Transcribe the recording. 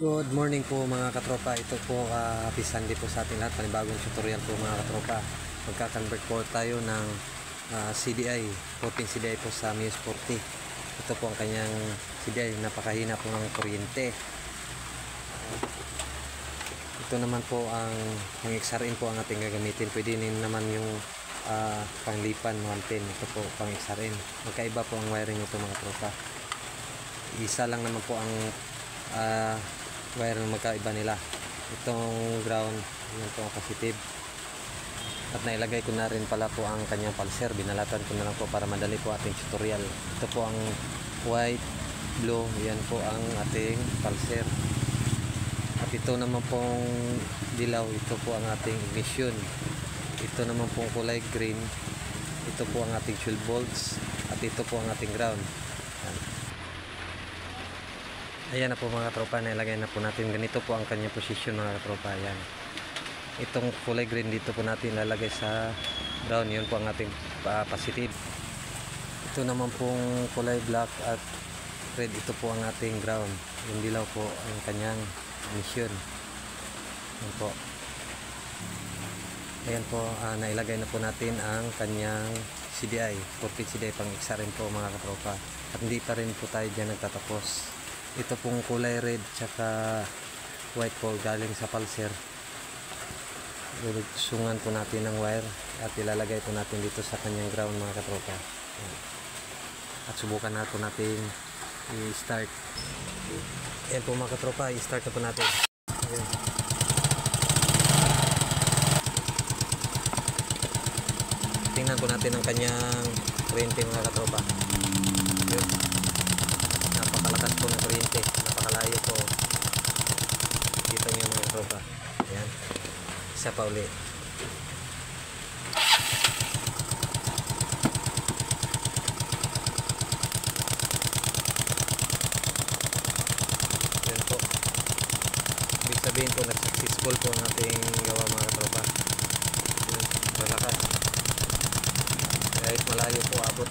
Good morning po mga katropa. Ito po happy Sunday po sa ating lahat. Panibagong tutorial po mga katropa. Magka-convert po tayo ng CDI 14 CDI po sa Muse 40. Ito po ang kanyang CDI. Napakahina po ng kuryente. Ito naman po ang XRN po ang ating gagamitin. Pwede din naman yung panglipan 110. Ito po pang XRN. Magkaiba po ang wiring ito mga katropa. Isa lang naman po ang wire na magkaiba nila. Itong ground, yan po ang positive. At nailagay ko na rin pala po ang kanyang pulser. Binalatan ko na lang po para madali po ating tutorial. Ito po ang white, blue, yan po ang ating pulser. At ito naman pong dilaw, ito po ang ating ignition. Ito naman pong kulay green, ito po ang ating 12 volts. At ito po ang ating ground. Ayan na po mga katropa, nailagay na po natin. Ganito po ang kanyang position mga katropa. Ayan. Itong kulay green dito po natin lalagay sa ground. Yun po ang ating positive. Ito naman pong kulay black at red. Ito po ang ating ground. Yung dilaw po ang kanyang emission. Ayan po. Ayan po, nailagay na po natin ang kanyang CDI. 14 CDI pang XRN po mga katropa. At hindi pa rin po tayo dyan nagtatapos. Ito pong kulay red tsaka white po galing sa pulser. Lulugsungan po natin ng wire at ilalagay po natin dito sa kanyang ground mga katropa. At subukan na po natin i-start. Ayan po mga katropa, i-start na po natin. Ayan. Tingnan po natin ang kanyang kuryente mga katropa. Ayan. Napakalakas po ng kuryente, napakalayo po. Kita nyo mga tropa. Ayan, isa pa ulit. Ayan po, ibig sabihin po nag-successful po ang ating gawa mga tropa. Ayan, malakas kahit malayo po abot.